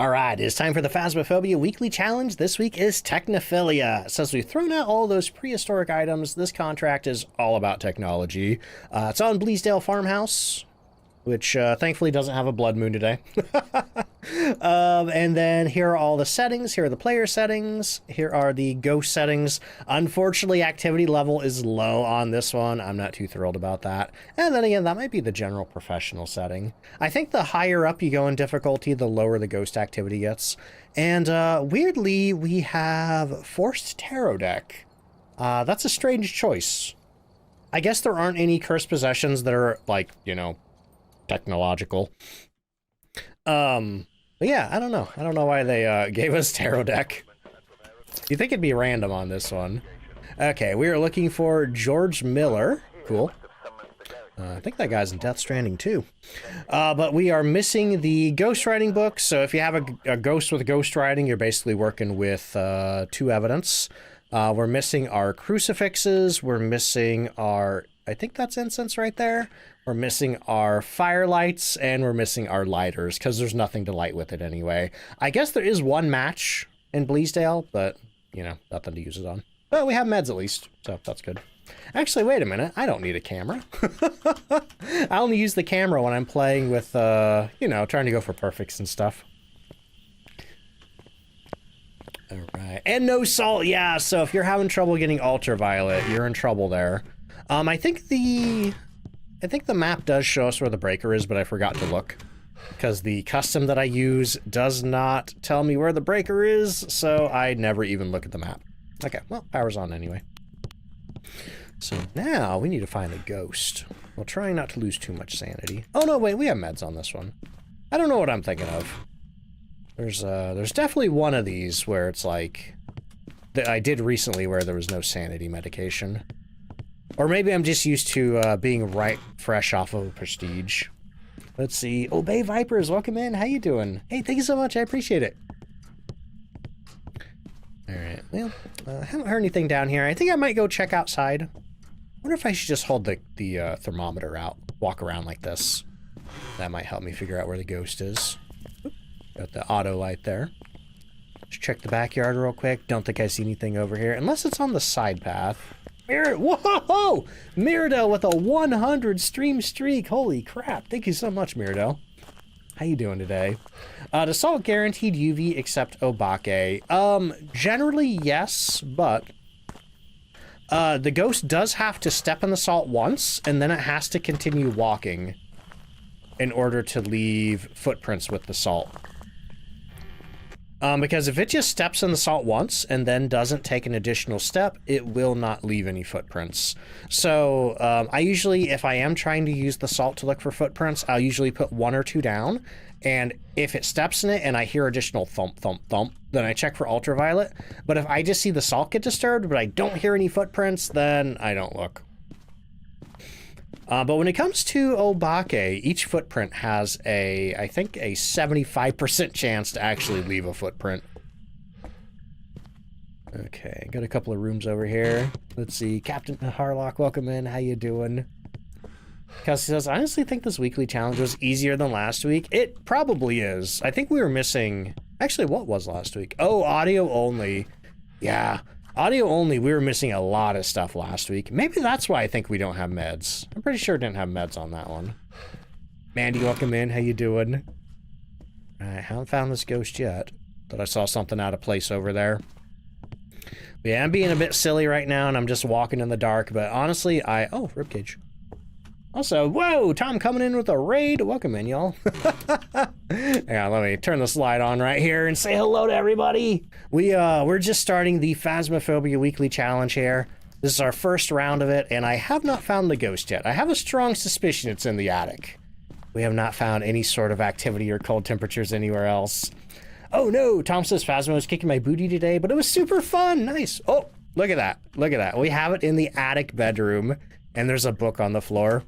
All right, it's time for the Phasmophobia weekly challenge. This week is Technophilia. Since we've thrown out all those prehistoric items, this contract is all about technology. It's on Bleasedale Farmhouse, which thankfully doesn't have a blood moon today. And then here are all the settings. Here are the player settings. Here are the ghost settings. Unfortunately, activity level is low on this one. I'm not too thrilled about that. And then again, that might be the general professional setting. I think the higher up you go in difficulty, the lower the ghost activity gets. And weirdly, we have Forced Tarot deck. That's a strange choice. I guess there aren't any cursed possessions that are, like, you know, technological. But yeah, I don't know. I don't know why they gave us tarot deck. You think it'd be random on this one. Okay, we are looking for George Miller. Cool. I think that guy's in Death Stranding too. But we are missing the ghostwriting book. So if you have a ghost with ghostwriting, you're basically working with 2 evidence. We're missing our crucifixes. We're missing our, I think that's incense right there. We're missing our firelights, and we're missing our lighters, because there's nothing to light with it anyway. I guess there is one match in Bleasedale, but, you know, nothing to use it on. But we have meds at least, so that's good. Actually, wait a minute. I don't need a camera. I only use the camera when I'm playing with, you know, trying to go for perfects and stuff. All right. And no salt. Yeah, so if you're having trouble getting ultraviolet, you're in trouble there. I think the map does show us where the breaker is, but I forgot to look. Because the custom that I use does not tell me where the breaker is, so I never even look at the map. Okay, well, power's on anyway. So now we need to find a ghost. We're trying not to lose too much sanity. Oh no, wait, we have meds on this one. I don't know what I'm thinking of. There's definitely one of these where it's like, that I did recently where there was no sanity medication. Or maybe I'm just used to being right fresh off of a prestige. Let's see. Obey Vipers, welcome in. How you doing? Hey, thank you so much. I appreciate it. All right. Well, I haven't heard anything down here. I think I might go check outside. Wonder if I should just hold the thermometer out, walk around like this. That might help me figure out where the ghost is. Oop, got the auto light there. Just check the backyard real quick. Don't think I see anything over here, unless it's on the side path. Whoa! Miradell with a 100 stream streak. Holy crap. Thank you so much, Miradell. How you doing today? Does salt guaranteed UV except Obake? Generally, yes, but the ghost does have to step in the salt once, and then it has to continue walking in order to leave footprints with the salt. Because if it just steps in the salt once and then doesn't take an additional step, it will not leave any footprints. So I usually, if I am trying to use the salt to look for footprints, I'll usually put 1 or 2 down. And if it steps in it and I hear additional thump, thump, thump, then I check for ultraviolet. But if I just see the salt get disturbed, but I don't hear any footprints, then I don't look. But when it comes to Obake, each footprint has I think a 75% chance to actually leave a footprint. Okay, got a couple of rooms over here. Let's see, Captain Harlock, welcome in. How you doing? Kelsey says, I honestly think this weekly challenge was easier than last week. It probably is. I think we were missing... Actually, what was last week? Oh, audio only. Yeah. Audio only, we were missing a lot of stuff last week. Maybe that's why I think we don't have meds. I'm pretty sure I didn't have meds on that one. Mandy, welcome in. How you doing? I haven't found this ghost yet. Thought I saw something out of place over there. But yeah, I'm being a bit silly right now, and I'm just walking in the dark. But honestly, oh, ribcage. Also, whoa, Tom coming in with a raid. Welcome in, y'all. Yeah, let me turn the slide on right here and say hello to everybody. We're just starting the Phasmophobia weekly challenge here. This is our first round of it, and I have not found the ghost yet. I have a strong suspicion it's in the attic. We have not found any sort of activity or cold temperatures anywhere else. Oh no, Tom says Phasmo was kicking my booty today, but it was super fun. Nice. Oh, look at that. Look at that. We have it in the attic bedroom, and there's a book on the floor.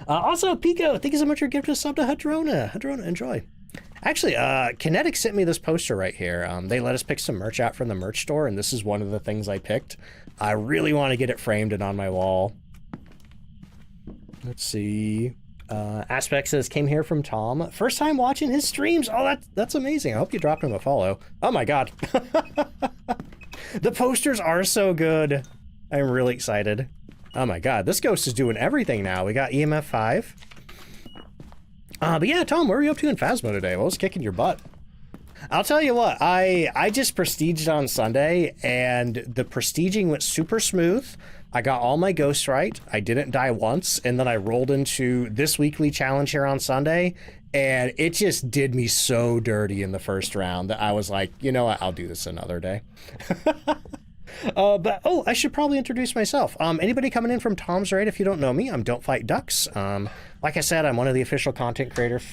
Also, Pico, thank you so much for giving us a sub to Hadrona. Hadrona, enjoy. Actually, Kinetic sent me this poster right here. They let us pick some merch out from the merch store, and this is one of the things I picked. I really want to get it framed and on my wall. Let's see. Aspect says, came here from Tom. First time watching his streams. Oh, that's amazing. I hope you dropped him a follow. Oh my god. The posters are so good. I'm really excited. Oh my god, this ghost is doing everything now. We got EMF 5. But yeah, Tom, what were you up to in Phasmo today? What was kicking your butt? I'll tell you what, I just prestiged on Sunday, and the prestiging went super smooth. I got all my ghosts right. I didn't die once, and then I rolled into this weekly challenge here on Sunday, and it just did me so dirty in the first round that I was like, you know what, I'll do this another day. But, oh, I should probably introduce myself. Anybody coming in from Tom's Raid, if you don't know me, I'm DontFightDucks. Like I said, I'm one of the official content creators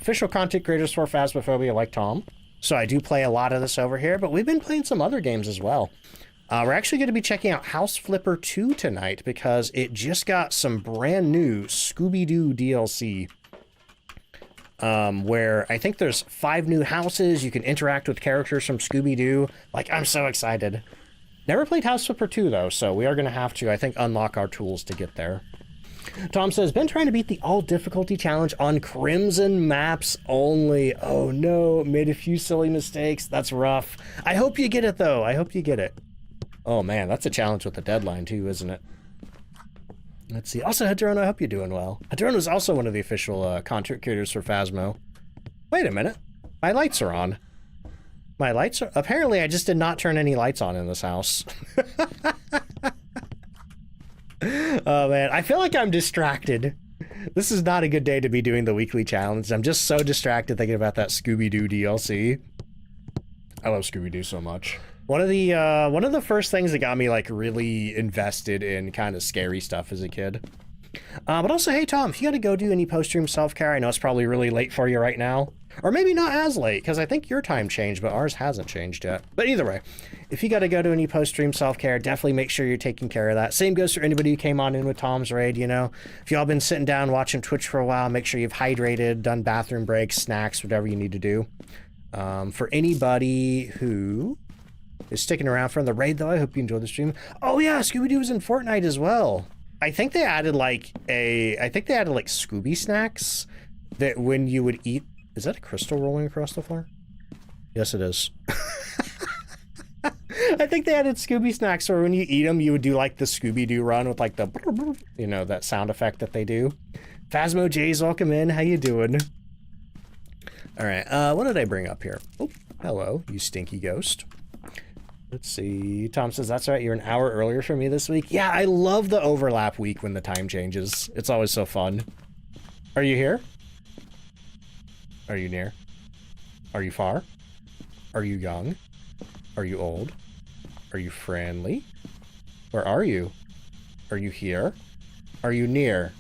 for Phasmophobia, like Tom. So I do play a lot of this over here, but we've been playing some other games as well. We're actually going to be checking out House Flipper 2 tonight because it just got some brand new Scooby-Doo DLC. Where I think there's 5 new houses. You can interact with characters from Scooby-Doo. Like, I'm so excited. Never played House Flipper 2 though, so we are going to have to, I think, unlock our tools to get there. Tom says, been trying to beat the all difficulty challenge on Crimson maps only. Oh no, made a few silly mistakes. That's rough. I hope you get it though. I hope you get it. Oh man, that's a challenge with a deadline too, isn't it? Let's see. Also, Hadron, I hope you're doing well. Hadron is also one of the official content creators for Phasmo. Wait a minute. My lights are on. My lights are... Apparently, I just did not turn any lights on in this house. Oh, man. I feel like I'm distracted. This is not a good day to be doing the weekly challenge. I'm just so distracted thinking about that Scooby-Doo DLC. I love Scooby-Doo so much. One of the first things that got me like really invested in kind of scary stuff as a kid. But also, hey Tom, if you got to go do any post-stream self-care, I know it's probably really late for you right now. Or maybe not as late, because I think your time changed, but ours hasn't changed yet. But either way, if you got to go to any post-stream self-care, definitely make sure you're taking care of that. Same goes for anybody who came on in with Tom's Raid, you know. If y'all been sitting down watching Twitch for a while, make sure you've hydrated, done bathroom breaks, snacks, whatever you need to do. For anybody who is sticking around for the raid, though, I hope you enjoyed the stream. Oh yeah, Scooby-Doo was in Fortnite as well. I think they added like Scooby snacks that when you would eat... Is that a crystal rolling across the floor? Yes, it is. I think they added Scooby snacks where when you eat them, you would do like the Scooby-Doo run with like the, you know, that sound effect that they do. Phasmo J's, welcome in. How you doing? All right, what did I bring up here? Oh, hello, you stinky ghost. Let's see. Tom says, that's right, you're an hour earlier for me this week. Yeah, I love the overlap week when the time changes. It's always so fun. Are you here? Are you near? Are you far? Are you young? Are you old? Are you friendly? Where are you? Are you here? Are you near?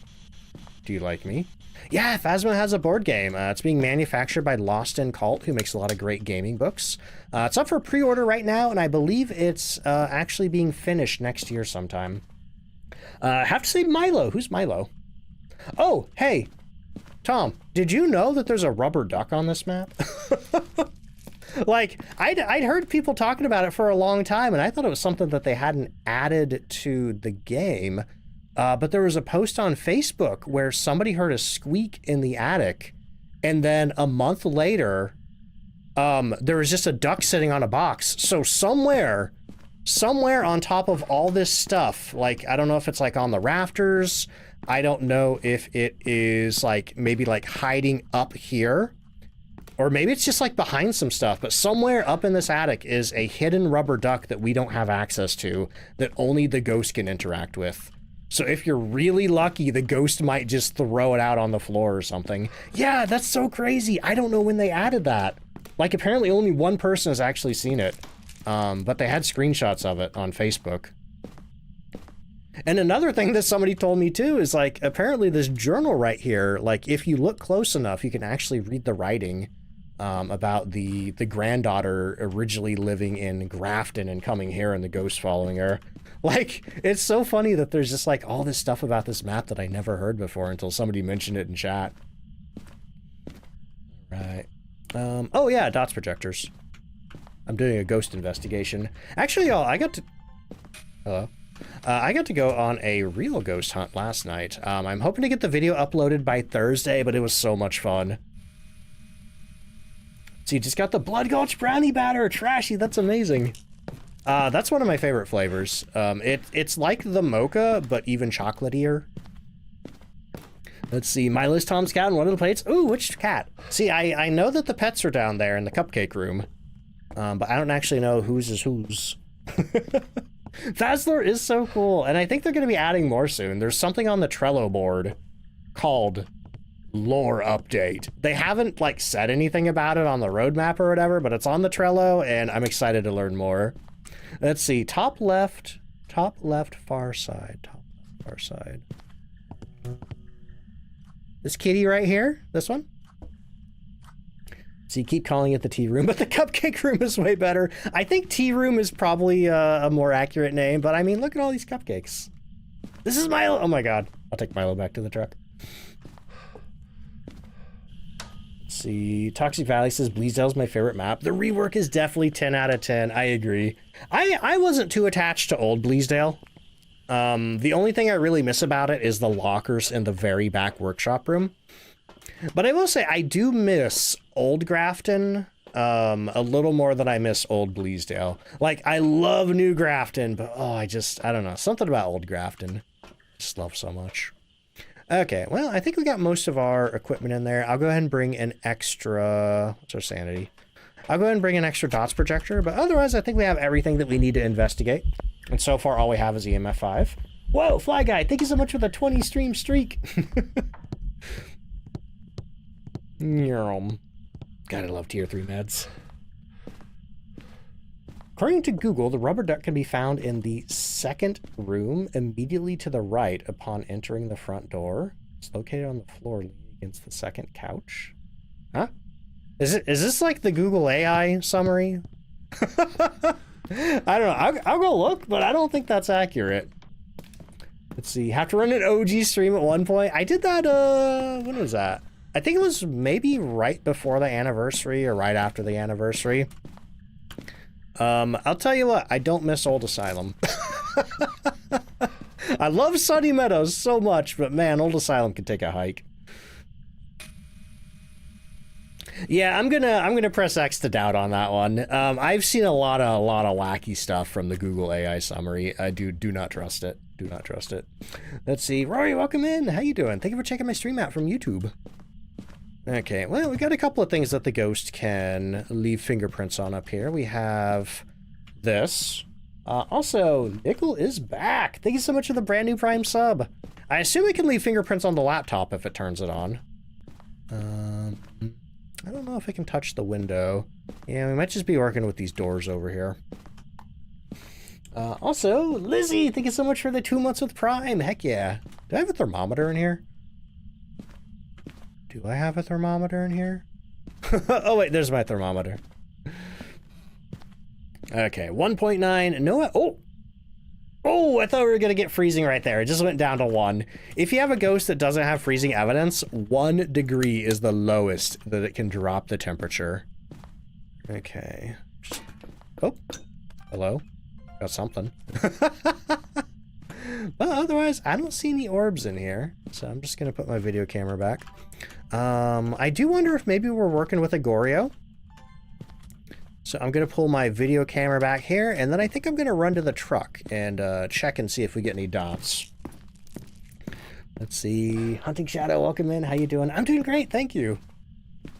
Do you like me? Yeah, Phasmo has a board game. It's being manufactured by Lost in Cult, who makes a lot of great gaming books. It's up for pre-order right now, and I believe it's actually being finished next year sometime. I have to say Milo. Who's Milo? Oh, hey, Tom, did you know that there's a rubber duck on this map? Like, I'd heard people talking about it for a long time, and I thought it was something that they hadn't added to the game. But there was a post on Facebook where somebody heard a squeak in the attic, and then a month later, there was just a duck sitting on a box. So somewhere on top of all this stuff, like, I don't know if it's like on the rafters, I don't know if it is like maybe like hiding up here, or maybe it's just like behind some stuff, but somewhere up in this attic is a hidden rubber duck that we don't have access to, that only the ghost can interact with. So if you're really lucky, the ghost might just throw it out on the floor or something. Yeah, that's so crazy. I don't know when they added that. Like, apparently only one person has actually seen it. But they had screenshots of it on Facebook. And another thing that somebody told me too is, like, apparently this journal right here, like, if you look close enough, you can actually read the writing about the granddaughter originally living in Grafton and coming here and the ghost following her. Like, it's so funny that there's just like all this stuff about this map that I never heard before until somebody mentioned it in chat. Right. Oh yeah, dots projectors. I'm doing a ghost investigation. Actually, y'all, I got to... Hello? I got to go on a real ghost hunt last night. I'm hoping to get the video uploaded by Thursday, but it was so much fun. So you just got the Blood Gulch brownie batter. Trashy, that's amazing. That's one of my favorite flavors. It's like the mocha, but even chocolatier. Let's see, Milo's Tom's cat and one of the plates. Ooh, which cat? See, I know that the pets are down there in the cupcake room, but I don't actually know whose is whose. Fazlor is so cool, and I think they're going to be adding more soon. There's something on the Trello board called Lore Update. They haven't, like, said anything about it on the roadmap or whatever, but it's on the Trello, and I'm excited to learn more. Let's see, top left, far side, far side. This kitty right here, this one. So you keep calling it the tea room, but the cupcake room is way better. I think tea room is probably a more accurate name, but I mean, look at all these cupcakes. This is Milo. Oh my God. I'll take Milo back to the truck. Let's see. Toxic Valley says Bleasedale's my favorite map. The rework is definitely 10 out of 10. I agree. I wasn't too attached to old Bleasedale. The only thing I really miss about it is the lockers in the very back workshop room. But I will say, I do miss Old Grafton a little more than I miss Old Bleasedale. Like, I love New Grafton, but oh, I don't know. Something about Old Grafton. Just love so much. Okay, well, I think we got most of our equipment in there. I'll go ahead and bring an extra... What's our sanity? I'll go ahead and bring an extra dots projector, but otherwise I think we have everything that we need to investigate. And so far, all we have is EMF 5. Whoa, Fly Guy, thank you so much for the 20 stream streak. God, I love tier 3 meds. According to Google, the rubber duck can be found in the second room immediately to the right upon entering the front door. It's located on the floor leaning against the second couch. Huh? Is this like the Google AI summary? I don't know. I'll go look, but I don't think that's accurate. Let's see. Have to run an OG stream at one point. I did that, when was that? I think it was maybe right before the anniversary or right after the anniversary. I'll tell you what, I don't miss Old Asylum. I love Sunny Meadows so much, but man, Old Asylum can take a hike. Yeah, I'm gonna press X to doubt on that one. I've seen a lot of wacky stuff from the Google AI summary. I do not trust it. Do not trust it. Let's see, Rory, welcome in. How you doing? Thank you for checking my stream out from YouTube. Okay, well, we got a couple of things that the ghost can leave fingerprints on up here. We have this. Also, Nickel is back. Thank you so much for the brand new Prime sub. I assume we can leave fingerprints on the laptop if it turns it on. I don't know if I can touch the window. Yeah, we might just be working with these doors over here. Also, Lizzie, thank you so much for the 2 months with Prime. Heck yeah. Do I have a thermometer in here? Do I have a thermometer in here? Oh, wait, there's my thermometer. Okay, 1.9. No, oh, I thought we were going to get freezing right there. It just went down to 1. If you have a ghost that doesn't have freezing evidence, 1 degree is the lowest that it can drop the temperature. Okay. Oh, hello. Got something. But otherwise, I don't see any orbs in here. So I'm just going to put my video camera back. I do wonder if maybe we're working with a Goryo. So I'm going to pull my video camera back here, and then I think I'm going to run to the truck and check and see if we get any dots. Let's see. Hunting Shadow, welcome in. How you doing? I'm doing great, thank you.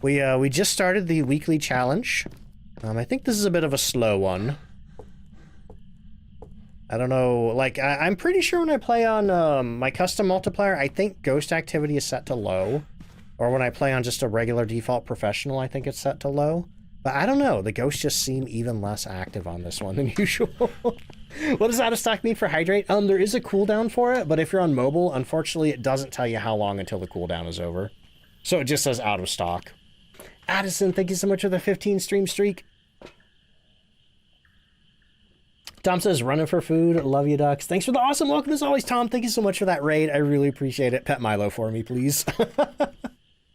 We just started the weekly challenge. I think this is a bit of a slow one. I don't know, like, I'm pretty sure when I play on my custom multiplayer, I think ghost activity is set to low. Or when I play on just a regular default professional, I think it's set to low. But I don't know, the ghosts just seem even less active on this one than usual. What does out of stock mean for hydrate? There is a cooldown for it, but if you're on mobile, unfortunately, it doesn't tell you how long until the cooldown is over. So it just says out of stock. Addison, thank you so much for the 15 stream streak. Tom says, running for food. Love you, ducks. Thanks for the awesome welcome as always, Tom. Thank you so much for that raid. I really appreciate it. Pet Milo for me, please.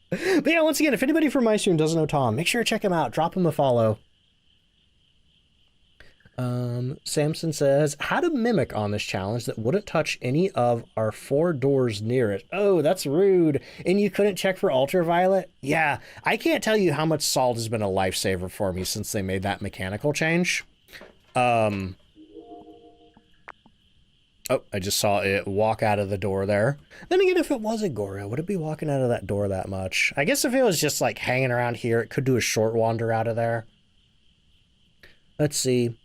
But yeah, once again, if anybody from my stream doesn't know Tom, make sure to check him out. Drop him a follow. Samson says, how to mimic on this challenge that wouldn't touch any of our 4 doors near it. Oh, that's rude. And you couldn't check for ultraviolet? Yeah, I can't tell you how much salt has been a lifesaver for me since they made that mechanical change. Oh, I just saw it walk out of the door there. Then again, if it was a Goryo, would it be walking out of that door that much? I guess if it was just like hanging around here, it could do a short wander out of there. Let's see.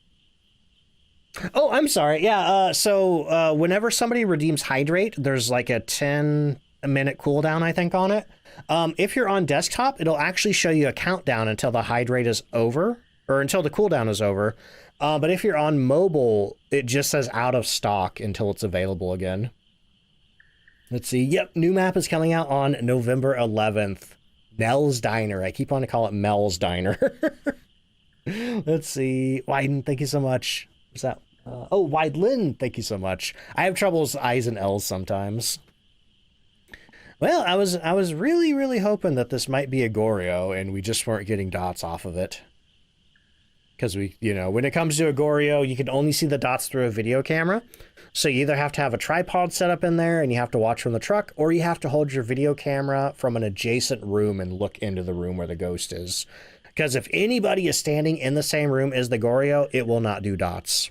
Oh, I'm sorry. Yeah, so whenever somebody redeems Hydrate, there's like a 10-minute cooldown, I think, on it. If you're on desktop, it'll actually show you a countdown until the Hydrate is over, or until the cooldown is over. But if you're on mobile, it just says out of stock until it's available again. Let's see. Yep, new map is coming out on November 11th. Mel's Diner. I keep wanting to call it Mel's Diner. Let's see. Wyden, thank you so much. What's that? Oh, Wydelin, thank you so much. I have trouble with I's and L's sometimes. Well, I was really, really hoping that this might be a Goryo and we just weren't getting dots off of it. Because we, you know, when it comes to a Goryo, you can only see the dots through a video camera. So you either have to have a tripod set up in there and you have to watch from the truck, or you have to hold your video camera from an adjacent room and look into the room where the ghost is. Because if anybody is standing in the same room as the Goryo, it will not do dots.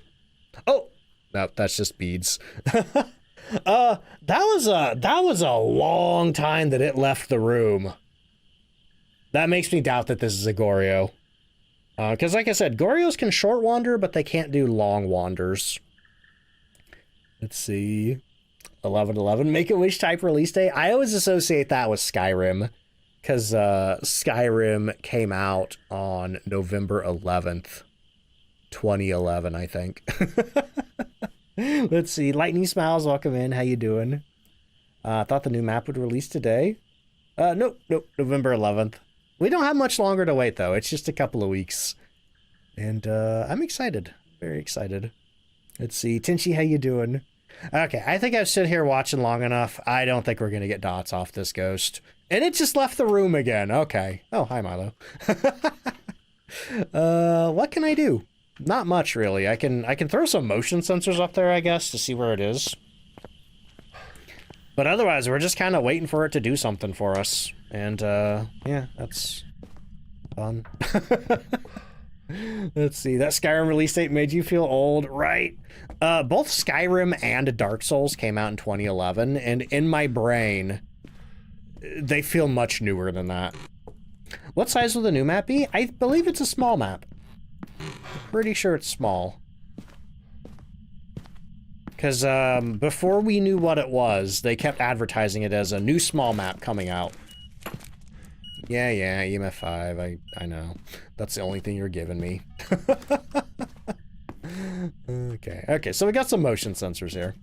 Oh, no, that's just beads. That was a long time that it left the room. That makes me doubt that this is a Goryo. Because like I said, Goryos can short wander, but they can't do long wanders. Let's see. 11/11, Make-A-Wish type release day. I always associate that with Skyrim. Because Skyrim came out on November 11th, 2011, I think. Let's see. Lightning Smiles, welcome in. How you doing? I thought the new map would release today. Nope, November 11th. We don't have much longer to wait, though. It's just a couple of weeks. And I'm excited. Very excited. Let's see. Tinchi, how you doing? Okay, I think I've stood here watching long enough. I don't think we're going to get dots off this ghost. And it just left the room again. Okay. Oh, hi, Milo. What can I do? Not much, really. I can throw some motion sensors up there, I guess, to see where it is. But otherwise, we're just kind of waiting for it to do something for us. And, yeah, that's fun. Let's see. That Skyrim release date made you feel old, right? Both Skyrim and Dark Souls came out in 2011, and in my brain, they feel much newer than that. What size will the new map be? I believe it's a small map. Pretty sure it's small. Because before we knew what it was, they kept advertising it as a new small map coming out. Yeah, EMF 5, I know. That's the only thing you're giving me. Okay, so we got some motion sensors here.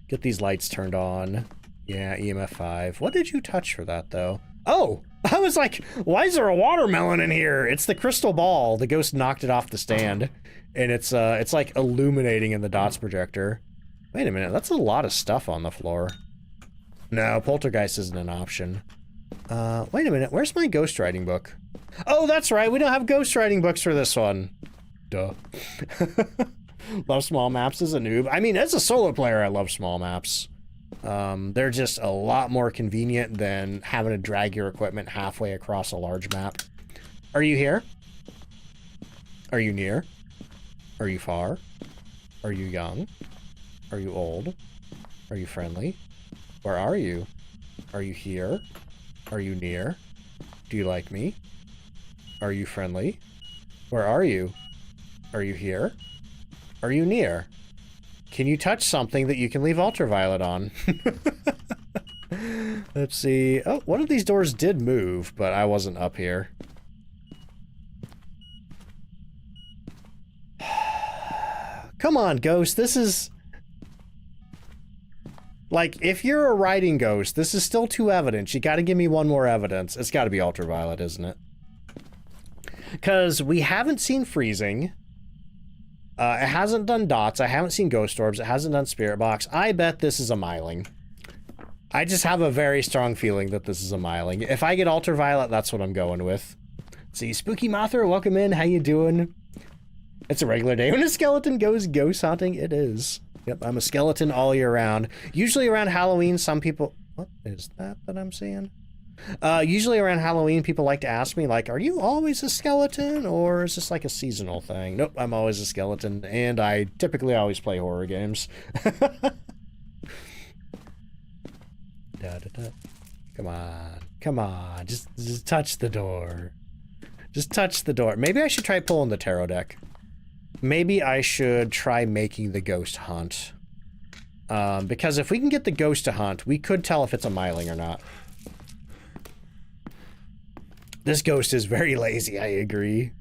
Get these lights turned on. Yeah, EMF 5. What did you touch for that, though? Oh! I was like, why is there a watermelon in here? It's the crystal ball. The ghost knocked it off the stand. And it's like illuminating in the dots projector. Wait a minute, that's a lot of stuff on the floor. No, poltergeist isn't an option. Wait a minute, where's my ghostwriting book? Oh, that's right, we don't have ghostwriting books for this one. Duh. Love small maps as a noob. I mean, as a solo player, I love small maps. They're just a lot more convenient than having to drag your equipment halfway across a large map. Are you here? Are you near? Are you far? Are you young? Are you old? Are you friendly? Where are you? Are you here? Are you near? Do you like me? Are you friendly? Where are you? Are you here? Are you near? Can you touch something that you can leave ultraviolet on? Let's see. Oh, one of these doors did move, but I wasn't up here. Come on, ghost. This is... Like, if you're a writing ghost, this is still too evident. You gotta give me one more evidence. It's gotta be ultraviolet, isn't it? Because we haven't seen freezing. It hasn't done dots. I haven't seen ghost orbs. It hasn't done spirit box. I bet this is a myling. I just have a very strong feeling that this is a myling. If I get ultraviolet, that's what I'm going with. See, Spooky Mothra, welcome in. How you doing? It's a regular day when a skeleton goes ghost hunting. It is. Yep, I'm a skeleton all year round. Usually around Halloween, some people... What is that I'm seeing? Usually around Halloween, people like to ask me, like, are you always a skeleton, or is this like a seasonal thing? Nope, I'm always a skeleton, and I typically always play horror games. Come on, come on, just touch the door. Just touch the door. Maybe I should try pulling the tarot deck. Maybe I should try making the ghost hunt. Because if we can get the ghost to hunt, we could tell if it's a myling or not. This ghost is very lazy, I agree.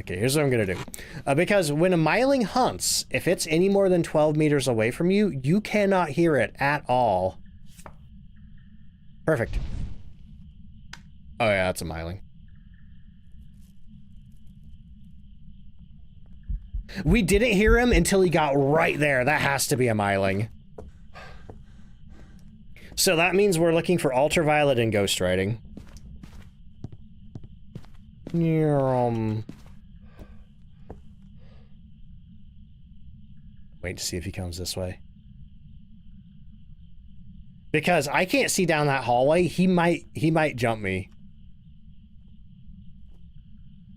Okay, here's what I'm gonna do. Because when a myling hunts, if it's any more than 12 meters away from you, you cannot hear it at all. Perfect. Oh yeah, that's a myling. We didn't hear him until he got right there. That has to be a myling. So that means we're looking for ultraviolet and ghost writing. Wait to see if he comes this way. Because I can't see down that hallway. He might jump me.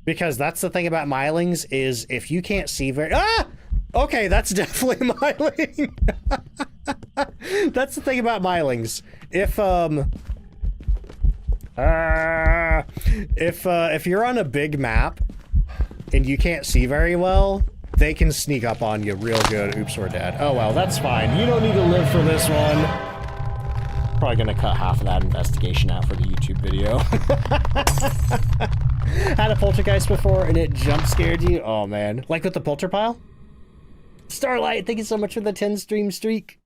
Because that's the thing about mylings is if you can't see very... Ah! Okay, that's definitely a myling. That's the thing about mylings. If you're on a big map and you can't see very well, they can sneak up on you real good. Oops, we're dead. Oh well, that's fine. You don't need to live for this one. Probably gonna cut half of that investigation out for the YouTube video. Had a poltergeist before and it jump scared you? Oh man. Like with the polterpile? Starlight, thank you so much for the 10 stream streak.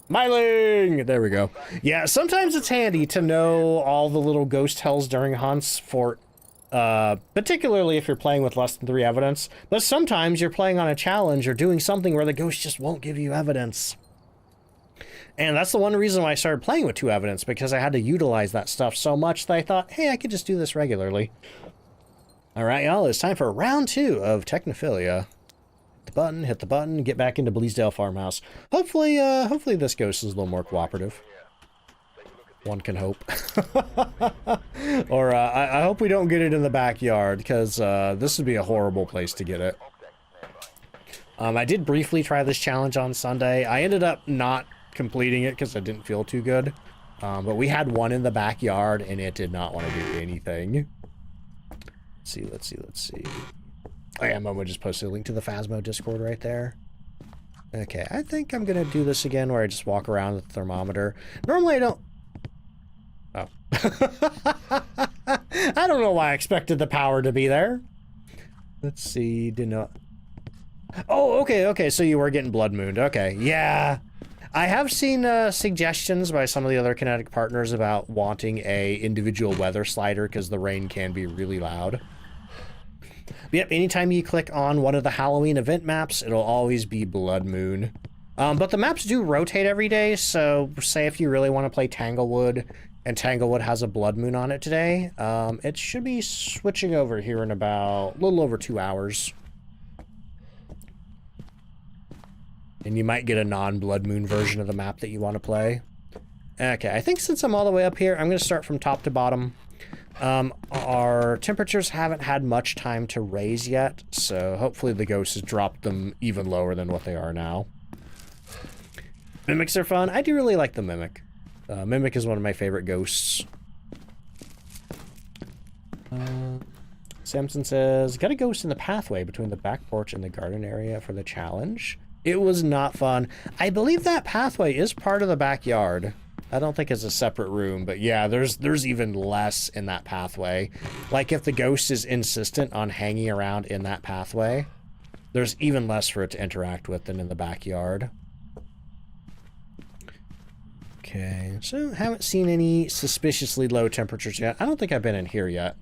Myling! There we go. Yeah, sometimes it's handy to know all the little ghost tells during hunts for, particularly if you're playing with less than 3 evidence, but sometimes you're playing on a challenge or doing something where the ghost just won't give you evidence. And that's the one reason why I started playing with 2 evidence, because I had to utilize that stuff so much that I thought, hey, I could just do this regularly. Alright, y'all, it's time for round 2 of Technophilia. Hit the button, get back into Bleasedale Farmhouse. Hopefully this ghost is a little more cooperative. One can hope. Or, I hope we don't get it in the backyard, because, this would be a horrible place to get it. I did briefly try this challenge on Sunday. I ended up not completing it because I didn't feel too good. But we had one in the backyard, and it did not want to do anything. Let's see. Oh yeah, Momo just posted a link to the Phasmo Discord right there. Okay, I think I'm gonna do this again where I just walk around with the thermometer. Normally I don't... Oh. I don't know why I expected the power to be there. Let's see, did not... Oh, okay, so you were getting blood mooned. Okay, yeah. I have seen suggestions by some of the other Kinetic partners about wanting a individual weather slider because the rain can be really loud. Yep, anytime you click on one of the Halloween event maps, it'll always be Blood Moon. But the maps do rotate every day, so say if you really want to play Tanglewood, and Tanglewood has a Blood Moon on it today, it should be switching over here in about a little over 2 hours. And you might get a non-Blood Moon version of the map that you want to play. Okay, I think since I'm all the way up here, I'm going to start from top to bottom. Our temperatures haven't had much time to raise yet, so hopefully the ghost has dropped them even lower than what they are now. Mimics are fun. I do really like the Mimic. Mimic is one of my favorite ghosts. Samson says, got a ghost in the pathway between the back porch and the garden area for the challenge. It was not fun. I believe that pathway is part of the backyard. I don't think it's a separate room, but yeah, there's even less in that pathway. Like if the ghost is insistent on hanging around in that pathway, there's even less for it to interact with than in the backyard. Okay, so haven't seen any suspiciously low temperatures yet. I don't think I've been in here yet.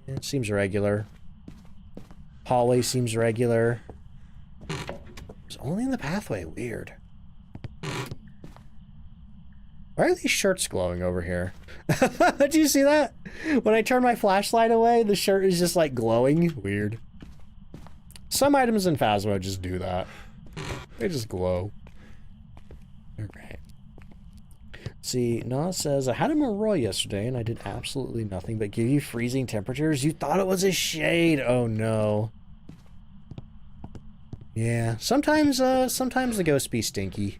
It seems regular. Hallway seems regular. It's only in the pathway. Weird. Why are these shirts glowing over here? Did you see that? When I turn my flashlight away, the shirt is just like glowing. Weird. Some items in Phasmo just do that. They just glow. Okay. See, Noah says, I had a Moroi yesterday and I did absolutely nothing but give you freezing temperatures. You thought it was a shade. Oh no. Yeah, sometimes the ghosts be stinky.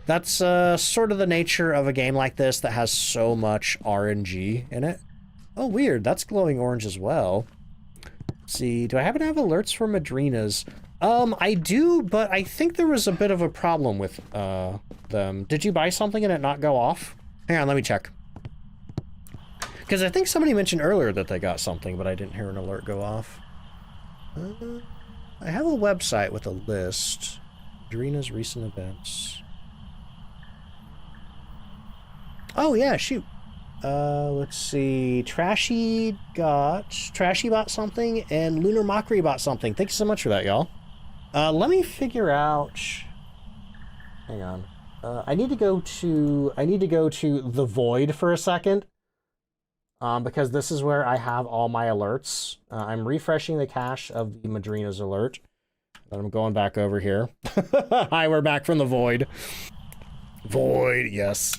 That's sort of the nature of a game like this that has so much RNG in it. Oh, weird. That's glowing orange as well. Let's see, do I happen to have alerts for Madrinas? I do, but I think there was a bit of a problem with them. Did you buy something and it not go off? Hang on, let me check. Because I think somebody mentioned earlier that they got something, but I didn't hear an alert go off. I have a website with a list. Madrina's recent events. Oh, yeah, shoot. Let's see. Trashy bought something, and Lunar Mockery bought something. Thank you so much for that, y'all. Let me figure out... Hang on. I need to go to the Void for a second. Because this is where I have all my alerts. I'm refreshing the cache of the Madrina's alert. And I'm going back over here. Hi, we're back from the Void. Void, yes.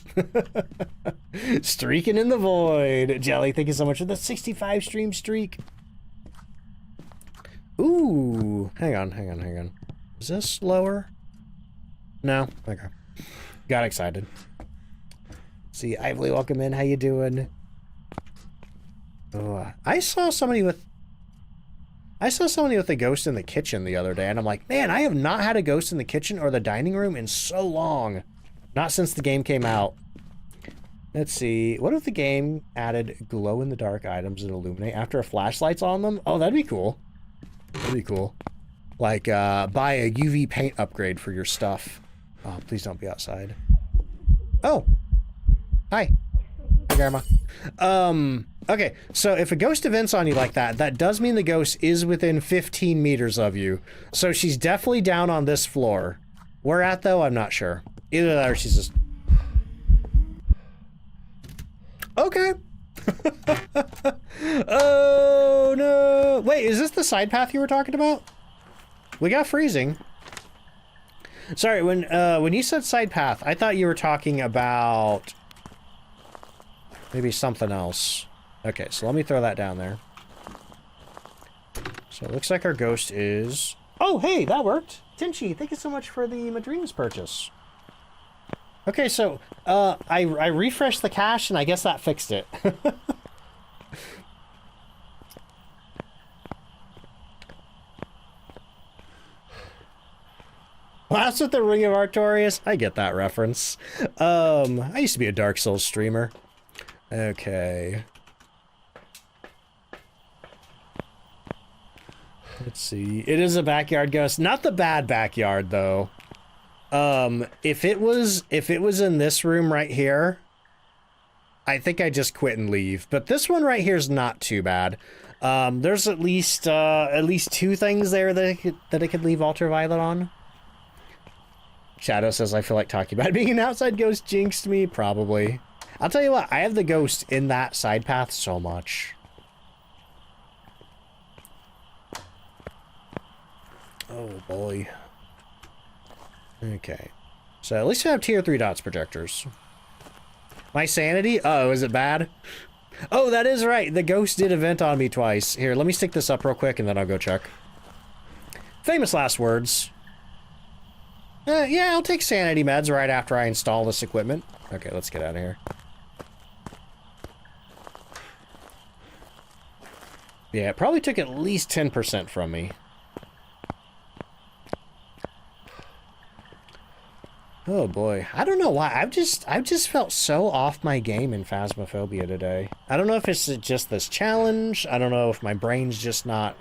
Streaking in the Void. Jelly, thank you so much for the 65 stream streak. Ooh, hang on. Is this lower? No? Okay. Got excited. See, Ively, welcome in. How you doing? Oh, I saw somebody with a ghost in the kitchen the other day, and I'm like, man, I have not had a ghost in the kitchen or the dining room in so long. Not since the game came out. Let's see. What if the game added glow-in-the-dark items that illuminate after a flashlight's on them? Oh, that'd be cool. That'd be cool. Like, buy a UV paint upgrade for your stuff. Oh, please don't be outside. Oh. Hi. Hi, Grandma. Okay, so if a ghost events on you like that, that does mean the ghost is within 15 meters of you. So she's definitely down on this floor. Where at, though? I'm not sure. Either that or she's just... Okay. Oh, no. Wait, is this the side path you were talking about? We got freezing. Sorry, when you said side path, I thought you were talking about... maybe something else. Okay, so let me throw that down there. So it looks like our ghost is... Oh, hey, that worked. Tinchi, thank you so much for the Madrina's purchase. Okay, so I refreshed the cache, and I guess that fixed it. Last with the Ring of Artorias? I get that reference. I used to be a Dark Souls streamer. Okay. Let's see. It is a backyard ghost. Not the bad backyard, though. If it was in this room right here, I think I just quit and leave. But this one right here is not too bad. There's at least two things there that I could leave ultraviolet on. Shadow says, I feel like talking about being an outside ghost jinxed me. Probably. I'll tell you what, I have the ghost in that side path so much. Oh boy. Okay. So at least I have tier 3 dots projectors. My sanity? Oh, is it bad? Oh, that is right. The ghost did event on me twice. Here, let me stick this up real quick and then I'll go check. Famous last words. Yeah, I'll take sanity meds right after I install this equipment. Okay, let's get out of here. Yeah, it probably took at least 10% from me. Oh boy, I don't know why. I've just felt so off my game in Phasmophobia today. I don't know if it's just this challenge. I don't know if my brain's just not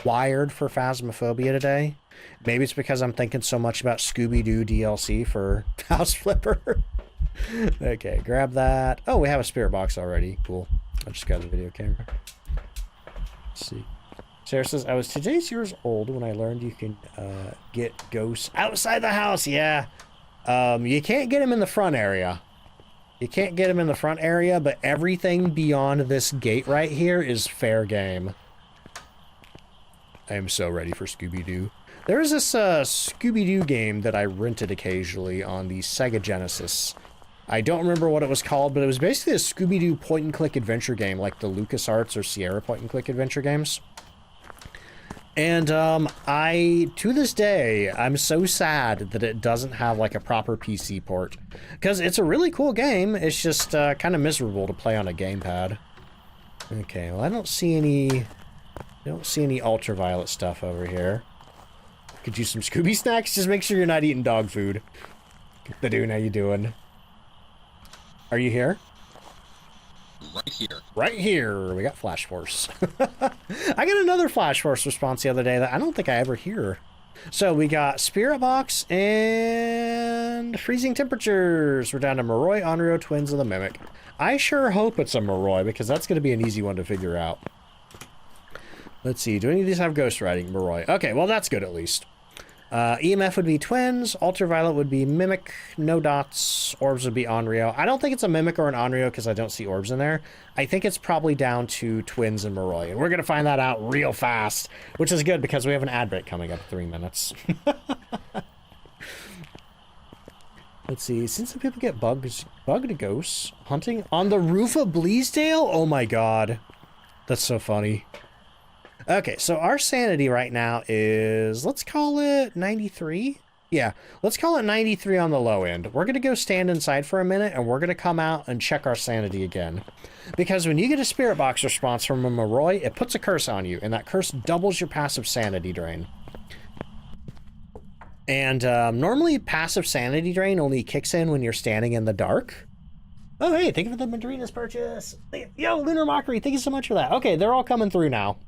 wired for Phasmophobia today. Maybe it's because I'm thinking so much about Scooby-Doo DLC for House Flipper. Okay, grab that. Oh, we have a spirit box already. Cool. I just got the video camera. Let's see. Sarah says, I was today's years old when I learned you can get ghosts outside the house. Yeah. You can't get them in the front area. You can't get him in the front area, but everything beyond this gate right here is fair game. I am so ready for Scooby-Doo. There is this Scooby-Doo game that I rented occasionally on the Sega Genesis. I don't remember what it was called, but it was basically a Scooby-Doo point-and-click adventure game, like the LucasArts or Sierra point-and-click adventure games. And to this day, I'm so sad that it doesn't have like a proper PC port. Because it's a really cool game, it's just kind of miserable to play on a gamepad. Okay, well I don't see any ultraviolet stuff over here. Could use some Scooby snacks, just make sure you're not eating dog food. Badoon, how you doing? Are you here? Right here. Right here. We got Flash Force. I got another Flash Force response the other day that I don't think I ever hear. So we got Spirit Box and freezing temperatures. We're down to Moroi, Onryo, Twins, and the Mimic. I sure hope it's a Moroi because that's going to be an easy one to figure out. Let's see. Do any of these have ghost riding? Moroi. Okay, well that's good at least. EMF would be Twins, Ultraviolet would be Mimic, no dots, Orbs would be Onryo. I don't think it's a Mimic or an Onryo because I don't see Orbs in there. I think it's probably down to Twins and Moroi, and we're going to find that out real fast, which is good because we have an ad break coming up in 3 minutes. Let's see, since some people get bugged ghosts, hunting on the roof of Bleasedale? Oh my god. That's so funny. Okay, so our sanity right now is, let's call it 93? Yeah, let's call it 93 on the low end. We're going to go stand inside for a minute, and we're going to come out and check our sanity again. Because when you get a Spirit Box response from a Moroi, it puts a curse on you, and that curse doubles your passive sanity drain. And normally passive sanity drain only kicks in when you're standing in the dark. Oh, hey, thank you for the Madrina's purchase. Yo, Lunar Mockery, thank you so much for that. Okay, they're all coming through now.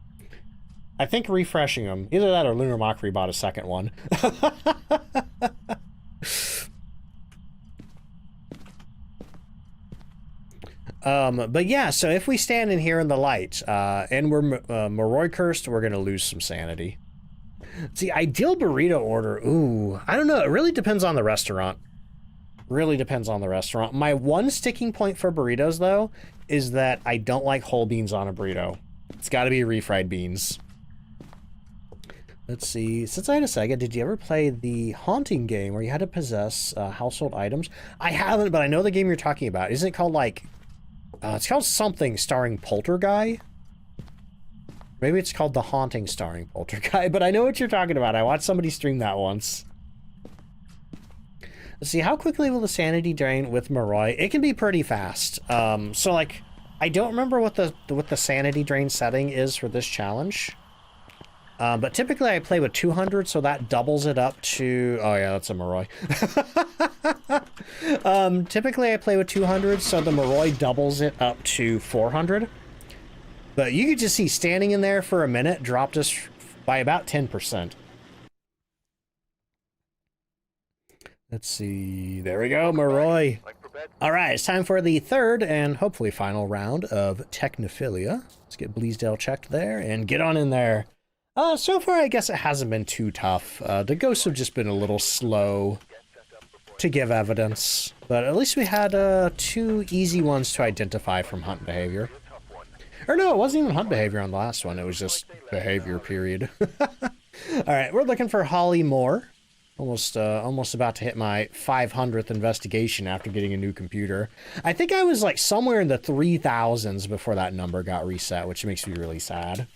I think refreshing them. Either that or Lunar Mockery bought a second one. But yeah, so if we stand in here in the light, and we're Moroi cursed, we're going to lose some sanity. See, ideal burrito order. Ooh, I don't know. It really depends on the restaurant. Really depends on the restaurant. My one sticking point for burritos, though, is that I don't like whole beans on a burrito. It's got to be refried beans. Let's see. Since I had a Sega, did you ever play the Haunting game where you had to possess household items? I haven't, but I know the game you're talking about. Isn't it called, like... it's called something starring Poltergeist? Maybe it's called The Haunting starring Poltergeist, but I know what you're talking about. I watched somebody stream that once. Let's see. How quickly will the sanity drain with Moroi? It can be pretty fast. So, like, I don't remember what the sanity drain setting is for this challenge. But typically I play with 200, so that doubles it up to... Oh yeah, that's a Moroi. Typically I play with 200, so the Moroi doubles it up to 400. But you could just see standing in there for a minute dropped us by about 10%. Let's see. There we go, Moroi. All right, it's time for the third and hopefully final round of Technophilia. Let's get Bleasedale checked there and get on in there. So far, I guess it hasn't been too tough. The ghosts have just been a little slow to give evidence, but at least we had 2 easy ones to identify from hunt behavior. Or no, it wasn't even hunt behavior on the last one. It was just behavior, period. All right, we're looking for Holly Moore. Almost about to hit my 500th investigation after getting a new computer. I think I was like somewhere in the 3000s before that number got reset, which makes me really sad.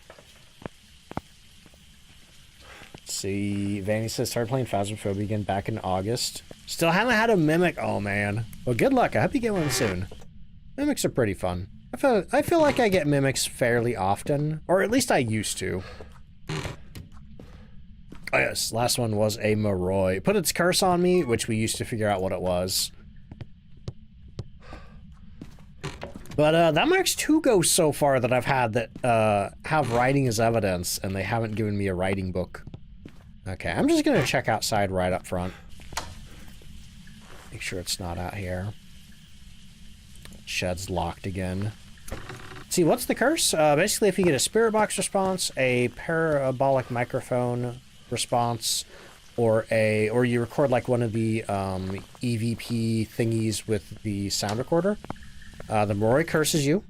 See, Vanny says started playing Phasmophobia again back in August. Still haven't had a Mimic. Oh man. Well, good luck. I hope you get one soon. Mimics are pretty fun. I feel like I get Mimics fairly often, or at least I used to. Oh yes, last one was a Moroi. Put its curse on me, which we used to figure out what it was. But that marks 2 ghosts so far that I've had that have writing as evidence, and they haven't given me a writing book. Okay, I'm just gonna check outside right up front. Make sure it's not out here. Shed's locked again. See, what's the curse? Basically, if you get a Spirit Box response, a parabolic microphone response, or you record like one of the EVP thingies with the sound recorder, the Moroi curses you,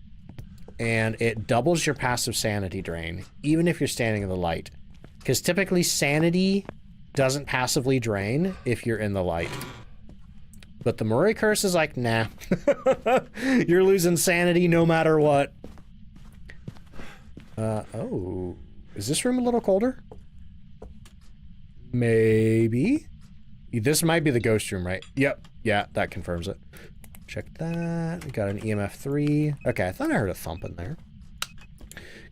and it doubles your passive sanity drain, even if you're standing in the light. Because typically sanity doesn't passively drain if you're in the light. But the Moroi curse is like, nah. You're losing sanity no matter what. Oh. Is this room a little colder? Maybe. This might be the ghost room, right? Yep. Yeah, that confirms it. Check that. We got an EMF 3. Okay, I thought I heard a thump in there.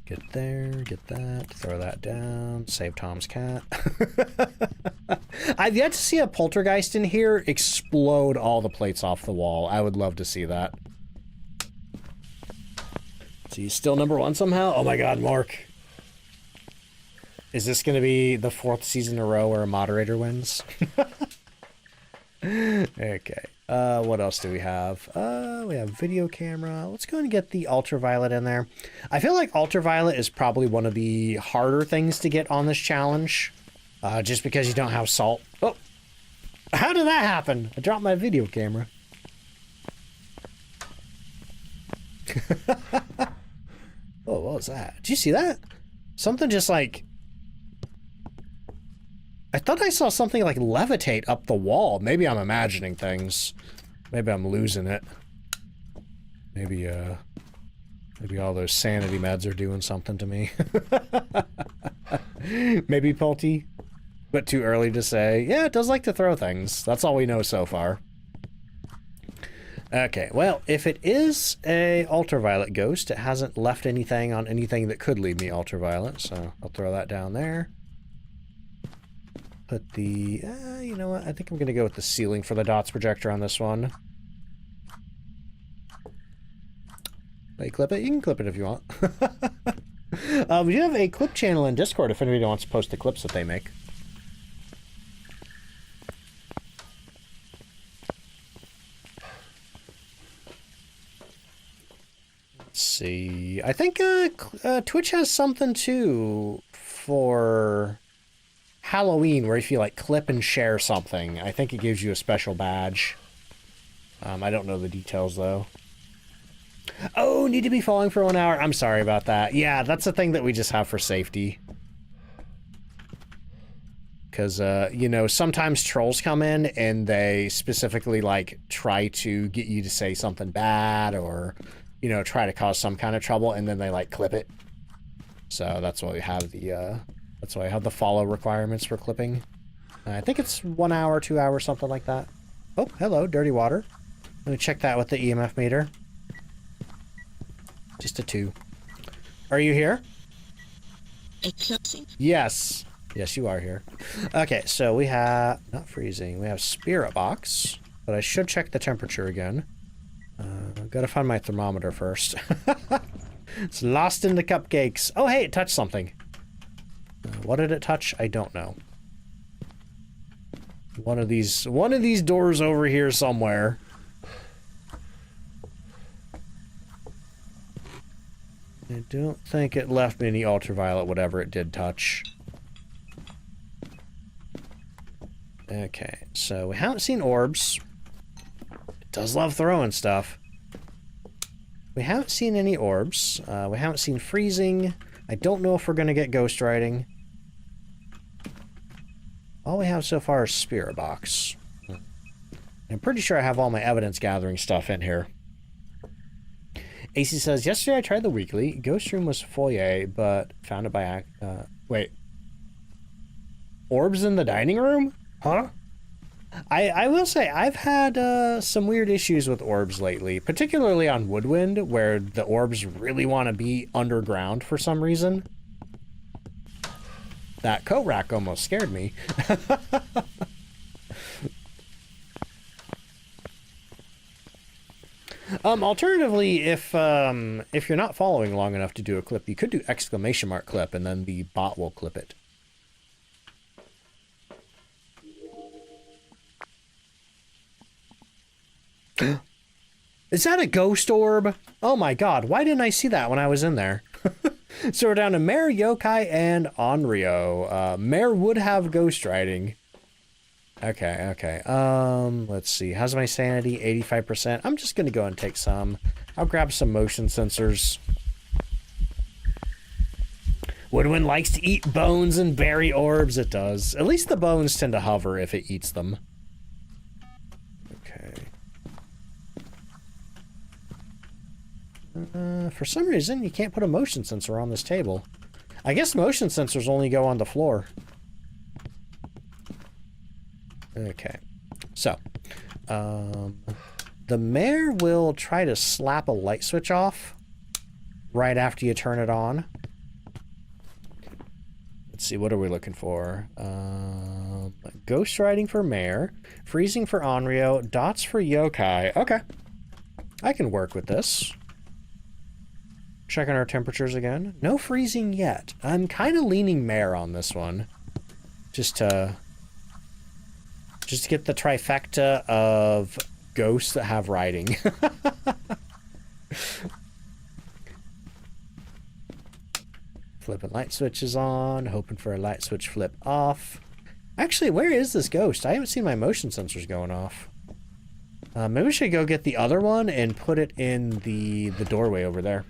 Get there, get that, throw that down, save Tom's cat. I've yet to see a poltergeist in here explode all the plates off the wall. I would love to see that. So he's still #1 somehow? Oh my god, Mark. Is this going to be the 4th season in a row where a moderator wins? Okay. What else do we have? We have video camera. Let's go and get the ultraviolet in there. I feel like ultraviolet is probably one of the harder things to get on this challenge. Just because you don't have salt. Oh! How did that happen? I dropped my video camera. Oh, what was that? Did you see that? Something just like... I thought I saw something like levitate up the wall. Maybe I'm imagining things. Maybe I'm losing it. Maybe all those sanity meds are doing something to me. Maybe Pulty, but too early to say. Yeah, it does like to throw things. That's all we know so far. Okay, well, if it is a ultraviolet ghost, it hasn't left anything on anything that could leave me ultraviolet, so I'll throw that down there. Put the, you know what, I think I'm going to go with the ceiling for the dots projector on this one. May clip it? You can clip it if you want. We do have a clip channel in Discord if anybody wants to post the clips that they make. Let's see. I think Twitch has something too for Halloween where if you like clip and share something, I think it gives you a special badge. I don't know the details though. Oh, need to be falling for 1 hour. I'm sorry about that. Yeah, that's a thing that we just have for safety. Because, you know, sometimes trolls come in and they specifically, like, try to get you to say something bad or, you know, try to cause some kind of trouble and then they, like, clip it. So that's why we have the, that's why I have the follow requirements for clipping. I think it's 1 hour, 2 hours, something like that. Oh, hello, dirty water. Let me check that with the EMF meter. Just a 2. Are you here? Yes. Yes, you are here. Okay, so we have... Not freezing. We have spirit box. But I should check the temperature again. Gotta find my thermometer first. It's lost in the cupcakes. Oh, hey, it touched something. What did it touch? I don't know. One of these doors over here somewhere. I don't think it left me any ultraviolet, whatever it did touch. Okay, so we haven't seen orbs. It does love throwing stuff. We haven't seen any orbs. We haven't seen freezing. I don't know if we're going to get ghost riding. All we have so far is spirit box. I'm pretty sure I have all my evidence gathering stuff in here. AC says, yesterday I tried the weekly. Ghost room was foyer, but found it by... wait. Orbs in the dining room? Huh? I will say, I've had some weird issues with orbs lately, particularly on Woodwind, where the orbs really want to be underground for some reason. That coat rack almost scared me. Alternatively, if you're not following long enough to do a clip, you could do exclamation mark clip and then the bot will clip it. Is that a ghost orb? Oh my god, why didn't I see that when I was in there? So we're down to Mare, Yokai, and Onryo. Mare would have ghost riding. Okay. Let's see. How's my sanity? 85%. I'm just gonna go and take some. I'll grab some motion sensors. Woodwind likes to eat bones and berry orbs. It does. At least the bones tend to hover if it eats them. Okay. For some reason, you can't put a motion sensor on this table. I guess motion sensors only go on the floor. Okay. So, the mayor will try to slap a light switch off right after you turn it on. Let's see, what are we looking for? Ghost riding for mayor, freezing for Onryo, dots for yokai. Okay. I can work with this. Checking our temperatures again. No freezing yet. I'm kind of leaning mayor on this one. Just to get the trifecta of ghosts that have riding. Flipping light switches on, hoping for a light switch flip off. Actually, where is this ghost? I haven't seen my motion sensors going off. Maybe we should go get the other one and put it in the doorway over there.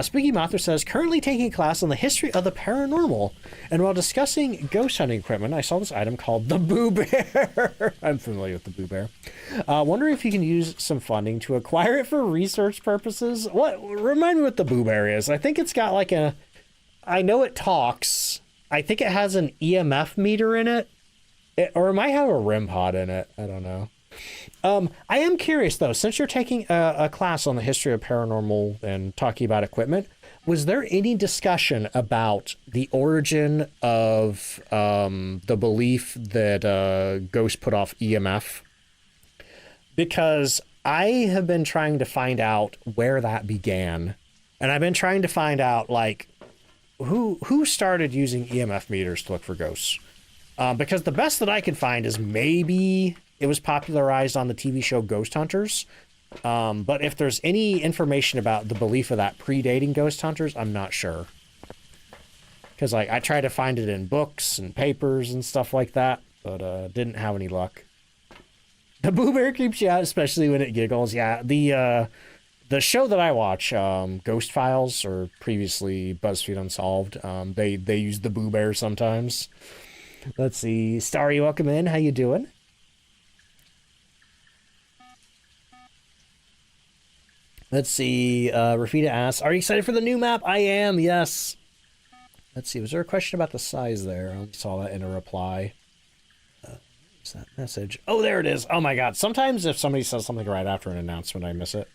Spooky Mothra says, currently taking a class on the history of the paranormal, and while discussing ghost hunting equipment, I saw this item called the Boo Bear. I'm familiar with the Boo Bear. Wondering if you can use some funding to acquire it for research purposes. Remind me what the Boo Bear is. I think it's got like I know it talks. I think it has an EMF meter in it. Or it might have a REM pod in it. I don't know. I am curious, though, since you're taking a class on the history of paranormal and talking about equipment, was there any discussion about the origin of the belief that ghosts put off EMF? Because I have been trying to find out where that began, and I've been trying to find out, like, who started using EMF meters to look for ghosts. Because the best that I could find is maybe it was popularized on the TV show Ghost Hunters. But if there's any information about the belief of that predating Ghost Hunters, I'm not sure. Because I tried to find it in books and papers and stuff like that, but didn't have any luck. The Boo Bear creeps you out, especially when it giggles. Yeah, the show that I watch, Ghost Files, or previously BuzzFeed Unsolved, they use the Boo Bear sometimes. Let's see. Starry, welcome in. How you doing? Let's see. Rafita asks, are you excited for the new map? I am, yes. Let's see. Was there a question about the size there? I only saw that in a reply. What's that message? Oh, there it is. Oh, my God. Sometimes if somebody says something right after an announcement, I miss it.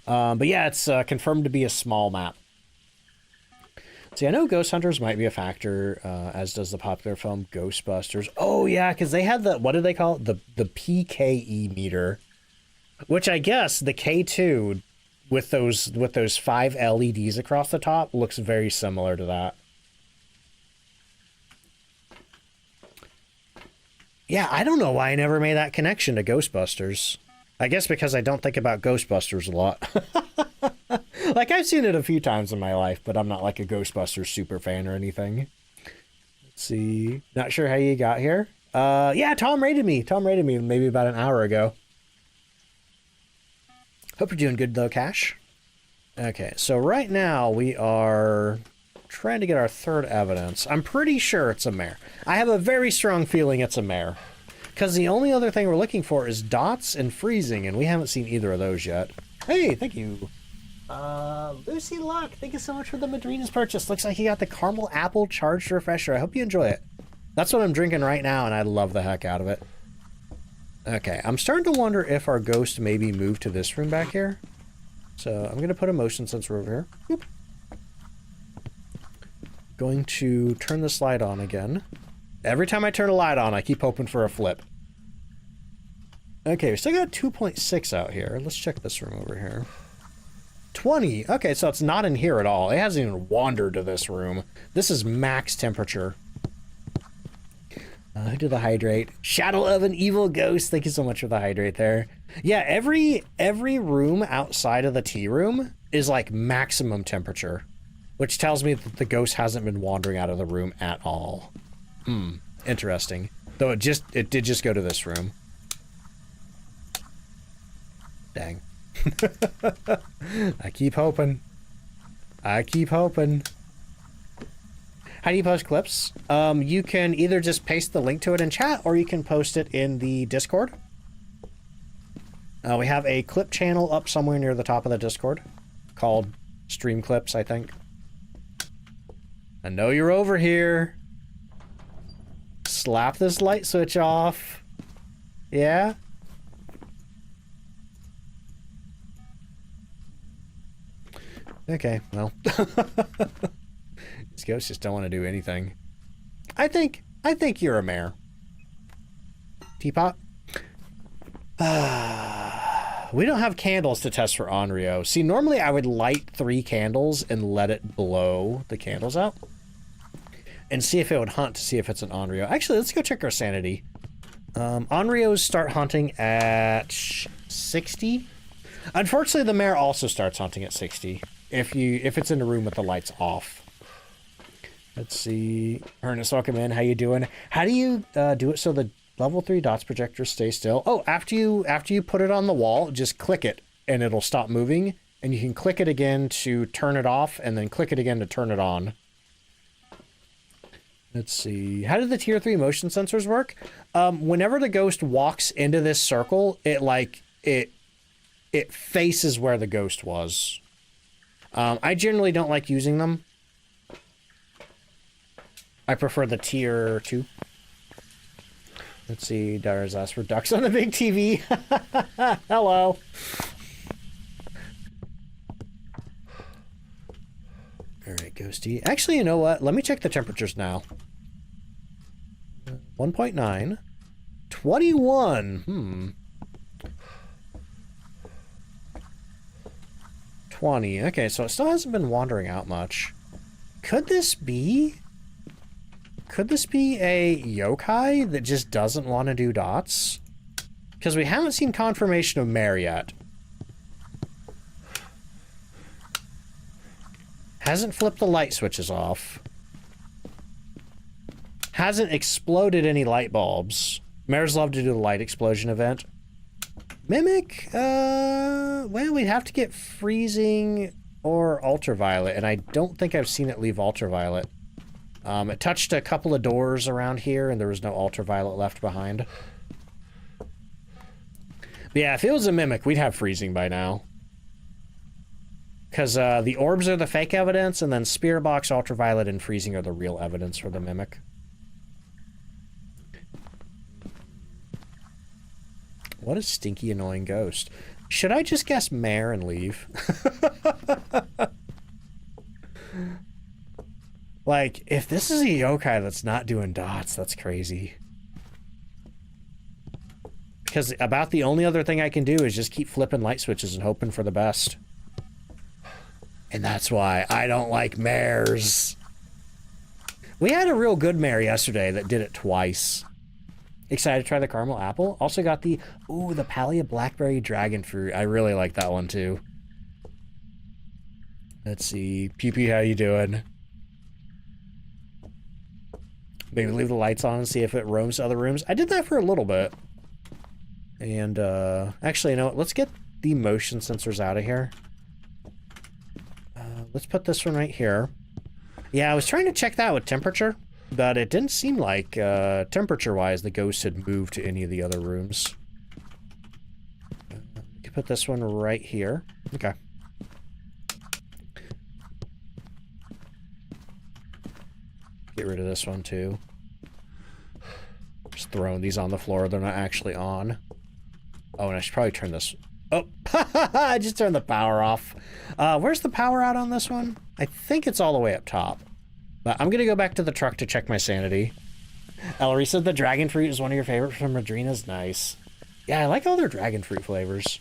But yeah, it's confirmed to be a small map. See, I know Ghost Hunters might be a factor, as does the popular film Ghostbusters. Oh, yeah, because they had what did they call it? The PKE meter, which I guess the K2 with those 5 LEDs across the top looks very similar to that. Yeah, I don't know why I never made that connection to Ghostbusters. I guess because I don't think about Ghostbusters a lot. Like, I've seen it a few times in my life, but I'm not like a Ghostbusters super fan or anything. Let's see. Not sure how you got here. Yeah, Tom rated me. Tom rated me maybe about an hour ago. Hope you're doing good, though, Cash. Okay, so right now we are trying to get our third evidence. I'm pretty sure it's a mare. I have a very strong feeling it's a mare. Because the only other thing we're looking for is dots and freezing, and we haven't seen either of those yet. Hey, thank you. Lucy Luck, thank you so much for the Madrina's purchase. Looks like you got the caramel apple charged refresher. I hope you enjoy it. That's what I'm drinking right now, and I love the heck out of it. Okay, I'm starting to wonder if our ghost maybe moved to this room back here. So I'm going to put a motion sensor over here. Boop. Going to turn this light on again. Every time I turn a light on, I keep hoping for a flip. Okay, we still got 2.6 out here. Let's check this room over here. 20. Okay, so it's not in here at all. It hasn't even wandered to this room. This is max temperature. Who did the hydrate? Shadow of an Evil Ghost. Thank you so much for the hydrate there. Yeah, every room outside of the tea room is like maximum temperature, which tells me that the ghost hasn't been wandering out of the room at all. Interesting. Though it did just go to this room. Dang. I keep hoping. I keep hoping. How do you post clips? You can either just paste the link to it in chat, or you can post it in the Discord. We have a clip channel up somewhere near the top of the Discord called Stream Clips, I think. I know you're over here. Slap this light switch off. Yeah? Okay, well. These ghosts just don't want to do anything. I think you're a mare. Teapot? We don't have candles to test for Onryo. See, normally I would light 3 candles and let it blow the candles out. And see if it would hunt to see if it's an Onryo. Actually, let's go check our sanity. Onryos start hunting at 60. Unfortunately, the mare also starts hunting at 60. If it's in a room with the lights off. Let's see. Ernest, welcome in. How you doing? How do you do it so the level 3 dots projector stays still? Oh, after you put it on the wall, just click it and it'll stop moving. And you can click it again to turn it off, and then click it again to turn it on. Let's see. How do the tier 3 motion sensors work? Whenever the ghost walks into this circle, it faces where the ghost was. I generally don't like using them. I prefer the tier 2. Let's see. Dyer's asked for ducks on the big TV. Hello. All right, ghosty. Actually, you know what? Let me check the temperatures now. 1.9. 21. 20. Okay, so it still hasn't been wandering out much. Could this be a yokai that just doesn't want to do dots? Because we haven't seen confirmation of mare yet. Hasn't flipped the light switches off. Hasn't exploded any light bulbs. Mares love to do the light explosion event. Mimic, well, we'd have to get freezing or ultraviolet, and I don't think I've seen it leave ultraviolet. It touched a couple of doors around here, and there was no ultraviolet left behind. But yeah, if it was a mimic, we'd have freezing by now. Because the orbs are the fake evidence, and then Spirit Box, ultraviolet, and freezing are the real evidence for the mimic. What a stinky, annoying ghost. Should I just guess mare and leave? Like, if this is a yokai that's not doing dots, that's crazy. Because about the only other thing I can do is just keep flipping light switches and hoping for the best. And that's why I don't like mares. We had a real good mare yesterday that did it twice. Excited to try the caramel apple. Also got the Palia blackberry dragon fruit. I really like that one too. Let's see. Pew Pew, how you doing? Maybe leave the lights on and see if it roams to other rooms. I did that for a little bit. And actually, you know what? Let's get the motion sensors out of here. Let's put this one right here. Yeah, I was trying to check that with temperature, but it didn't seem like, temperature-wise, the ghost had moved to any of the other rooms. We can put this one right here. Okay. Get rid of this one, too. Just throwing these on the floor. They're not actually on. Oh, and I should probably turn this... Oh, I just turned the power off. Where's the power out on this one? I think it's all the way up top. But I'm going to go back to the truck to check my sanity. Ellery said the dragon fruit is one of your favorites from Madrina's. Nice. Yeah, I like all their dragon fruit flavors.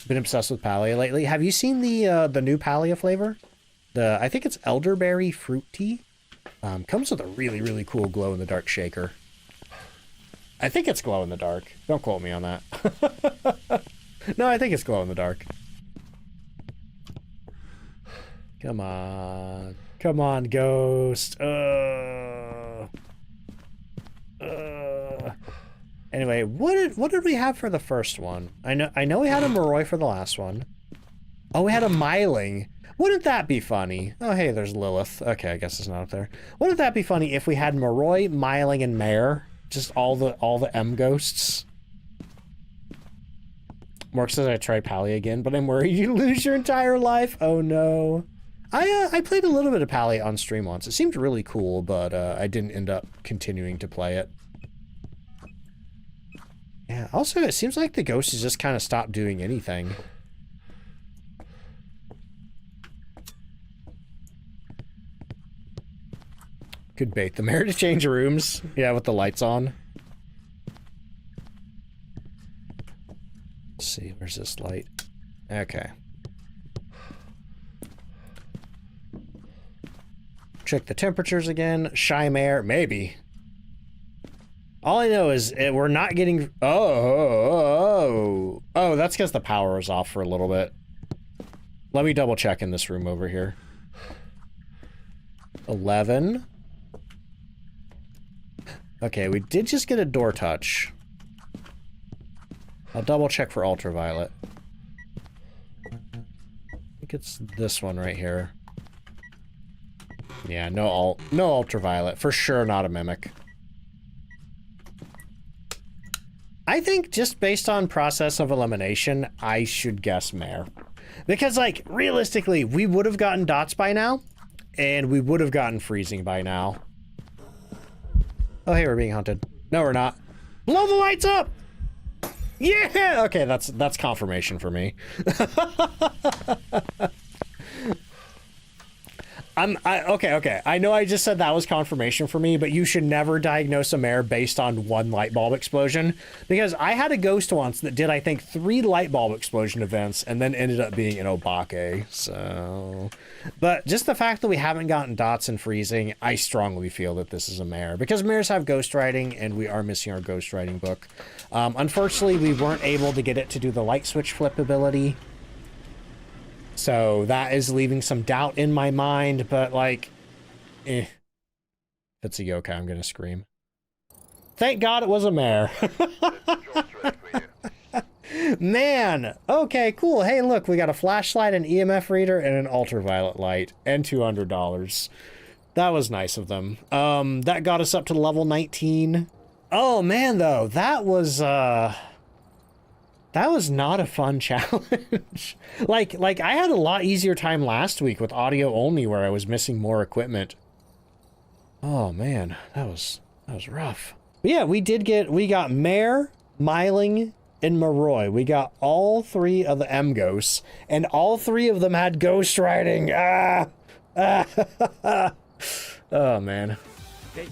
Been obsessed with Palia lately. Have you seen the new Palia flavor? I think it's elderberry fruit tea. Comes with a really, really cool glow-in-the-dark shaker. I think it's glow-in-the-dark. Don't quote me on that. No, I think it's glow-in-the-dark. Come on. Come on, ghost. Anyway, what did we have for the first one? I know we had a Moroi for the last one. Oh, we had a Myling. Wouldn't that be funny? Oh, hey, there's Lilith. Okay, I guess it's not up there. Wouldn't that be funny if we had Moroi, Myling, and Mare? Just all the M ghosts. Mark says I tried Pally again, but I'm worried you lose your entire life. Oh no. I played a little bit of Pally on stream once. It seemed really cool, but I didn't end up continuing to play it. Yeah, also it seems like the ghost has just kind of stopped doing anything. Could bait the mayor to change rooms. Yeah, with the lights on. Let's see, where's this light? Okay. Check the temperatures again. Shy mare, maybe. All I know is we're not getting... Oh, that's because the power is off for a little bit. Let me double check in this room over here. 11. Okay, we did just get a door touch. I'll double check for ultraviolet. I think it's this one right here. Yeah, no ultraviolet. For sure not a mimic. I think just based on process of elimination, I should guess mare. Because, like, realistically, we would have gotten dots by now, and we would have gotten freezing by now. Oh, hey, we're being hunted. No, we're not. Blow the lights up! Yeah! Okay, that's confirmation for me. Okay. I know I just said that was confirmation for me, but you should never diagnose a mare based on one light bulb explosion. Because I had a ghost once that did, I think, 3 light bulb explosion events and then ended up being an Obake, so... But just the fact that we haven't gotten dots and freezing, I strongly feel that this is a mare. Because mares have ghost riding, and we are missing our ghost riding book. Unfortunately, we weren't able to get it to do the light switch flip ability. So that is leaving some doubt in my mind, but like, If it's a yokai, I'm gonna scream. Thank God it was a mare. Man, okay, cool. Hey, look, we got a flashlight, an EMF reader, and an ultraviolet light, and $200. That was nice of them. That got us up to level 19. Oh man, though, that was not a fun challenge. like I had a lot easier time last week with audio only where I was missing more equipment. Oh man, that was rough. But yeah, we got Mare, Myling, and Moroi. We got all 3 of the M ghosts, and all 3 of them had ghost riding. Oh man. Okay.